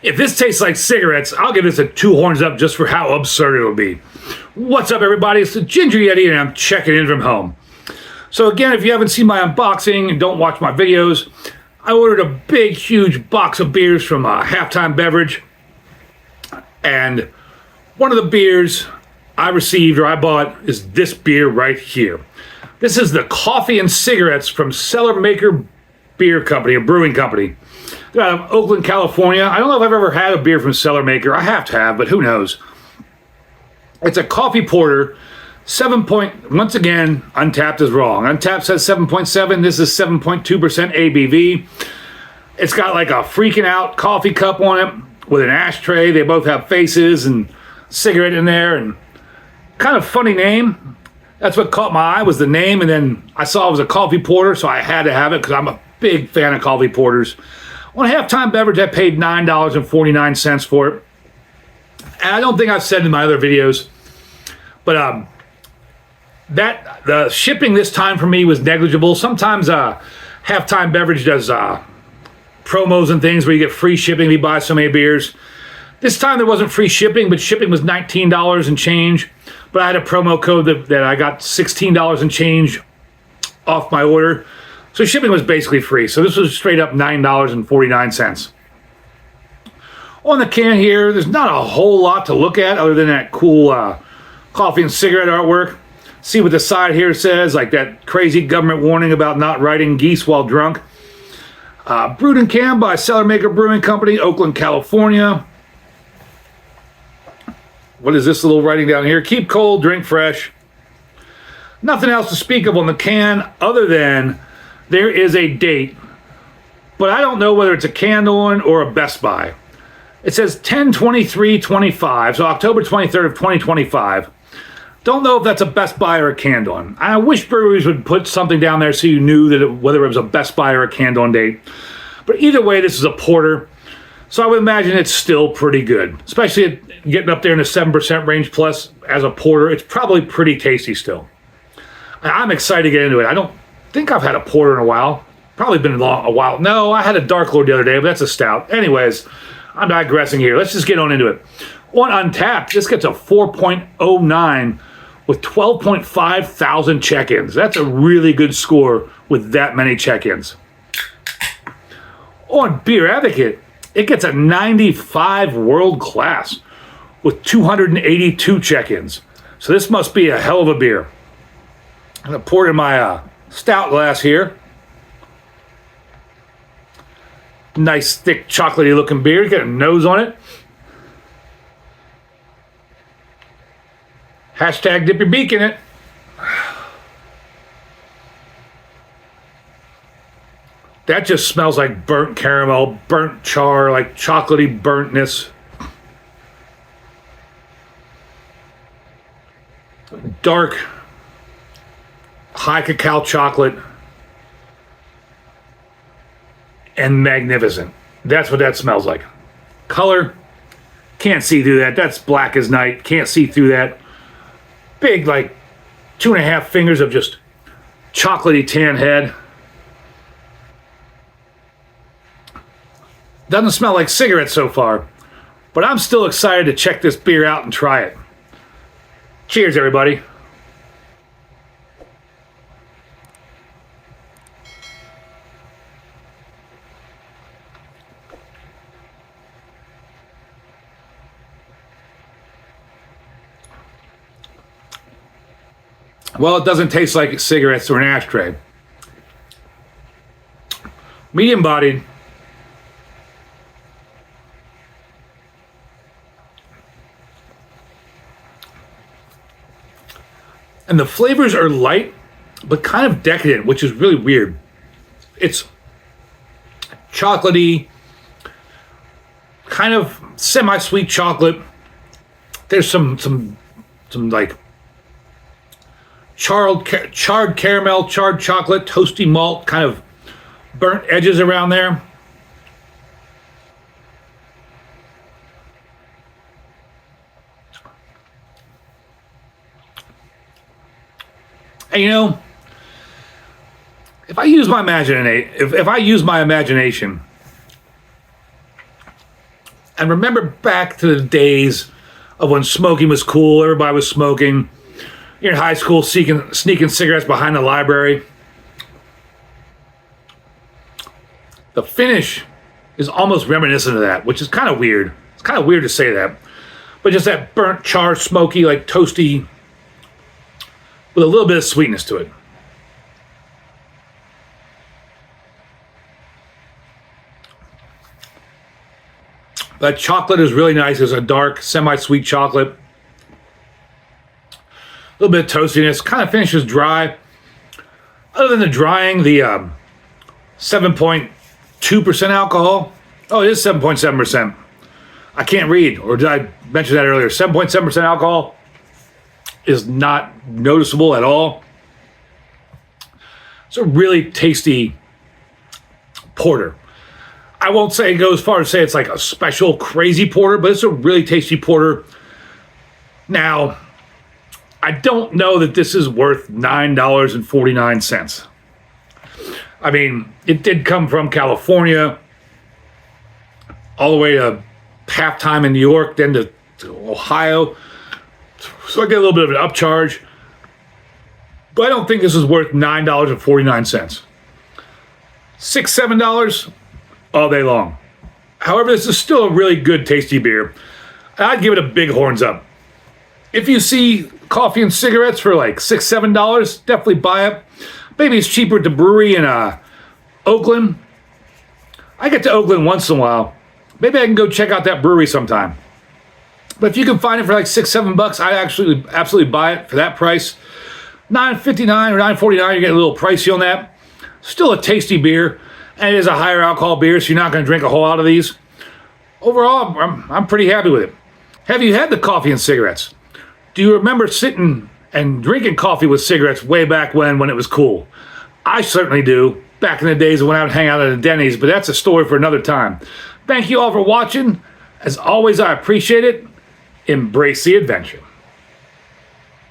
If this tastes like cigarettes, I'll give this a 2 horns up just for how absurd it'll be. What's up, everybody? It's the Ginger Yeti, and I'm checking in from home. So again, if you haven't seen my unboxing and don't watch my videos, I ordered a big, huge box of beers from Halftime Beverage. And one of the beers I received or I bought is this beer right here. This is the Coffee and Cigarettes from Cellarmaker Brewing Company. They're out of Oakland, California. I don't know if I've ever had a beer from Cellarmaker. I have to have, but who knows? It's a coffee porter. Once again, Untapped is wrong. Untapped says 7.7. This is 7.2% ABV. It's got like a freaking out coffee cup on it with an ashtray. They both have faces and cigarette in there, and kind of funny name. That's what caught my eye, was the name, and then I saw it was a coffee porter, so I had to have it because I'm a big fan of coffee porters. On Halftime Beverage, I paid $9.49 for it. And I don't think I've said in my other videos, but the shipping this time for me was negligible. Sometimes Halftime Beverage does promos and things where you get free shipping if you buy so many beers. This time there wasn't free shipping, but shipping was $19 and change. But I had a promo code that I got $16 and change off my order. So shipping was basically free. So this was straight up $9.49. On the can here, there's not a whole lot to look at other than that cool coffee and cigarette artwork. See what the side here says, like that crazy government warning about not riding geese while drunk. Brewed and canned by Cellarmaker Brewing Company, Oakland, California. What is this little writing down here? Keep cold, drink fresh. Nothing else to speak of on the can other than there is a date, but I don't know whether it's a canned one or a Best By. It says 10/23/25, so October 23rd of 2025. Don't know if that's a Best Buy or a canned one. I wish breweries would put something down there so you knew that whether it was a Best Buy or a canned on date. But either way, this is a porter, so I would imagine it's still pretty good, especially getting up there in the 7% range plus as a porter. It's probably pretty tasty still. I'm excited to get into it. I don't think I've had a porter in a while. Probably been a while. No, I had a Dark Lord the other day, but that's a stout. Anyways, I'm digressing here. Let's just get on into it. On Untapped, this gets a 4.09 with 12.5 thousand check-ins. That's a really good score with that many check-ins. On Beer Advocate, it gets a 95 world class with 282 check-ins. So this must be a hell of a beer. I'm going to pour it in my stout glass here. Nice, thick, chocolatey looking beer. Got a nose on it. Hashtag dip your beak in it. That just smells like burnt caramel, burnt char, like chocolatey burntness. Dark, high cacao chocolate. And magnificent. That's what that smells like. Color, can't see through that. That's black as night. Can't see through that. Big, like 2.5 fingers of just chocolatey tan head. Doesn't smell like cigarettes so far, but I'm still excited to check this beer out and try it. Cheers, everybody. Well, it doesn't taste like cigarettes or an ashtray. Medium bodied. And the flavors are light, but kind of decadent, which is really weird. It's chocolatey, kind of semi-sweet chocolate. There's some like charred caramel, charred chocolate, toasty malt, kind of burnt edges around there. And you know, if I use my imagination, and remember back to the days of when smoking was cool. Everybody was smoking. You're in high school sneaking cigarettes behind the library. The finish is almost reminiscent of that, which is kind of weird. It's kind of weird to say that. But just that burnt, char, smoky, like toasty, with a little bit of sweetness to it. That chocolate is really nice. It's a dark, semi-sweet chocolate. A little bit of toastiness. Kind of finishes dry. Other than the drying, the 7.2% alcohol. Oh, it is 7.7%. I can't read, or did I mention that earlier? 7.7% alcohol is not noticeable at all. It's a really tasty porter. I won't say go as far as say it's like a special crazy porter, but it's a really tasty porter. Now, I don't know that this is worth $9.49. I mean, it did come from California all the way to Halftime in New York, then to Ohio. So I get a little bit of an upcharge. But I don't think this is worth $9.49. $6, $7 all day long. However, this is still a really good, tasty beer. I'd give it a big horns up. If you see coffee and cigarettes for like $6, $7, definitely buy it. Maybe it's cheaper at the brewery in Oakland. I get to Oakland once in a while. Maybe I can go check out that brewery sometime. But if you can find it for like $6, $7, I'd actually absolutely buy it for that price. $9.59 or $9.49, you're getting a little pricey on that. Still a tasty beer. And it is a higher alcohol beer, so you're not going to drink a whole lot of these. Overall, I'm pretty happy with it. Have you had the coffee and cigarettes? Do you remember sitting and drinking coffee with cigarettes way back when it was cool? I certainly do, back in the days when I would hang out at a Denny's, but that's a story for another time. Thank you all for watching. As always, I appreciate it. Embrace the adventure.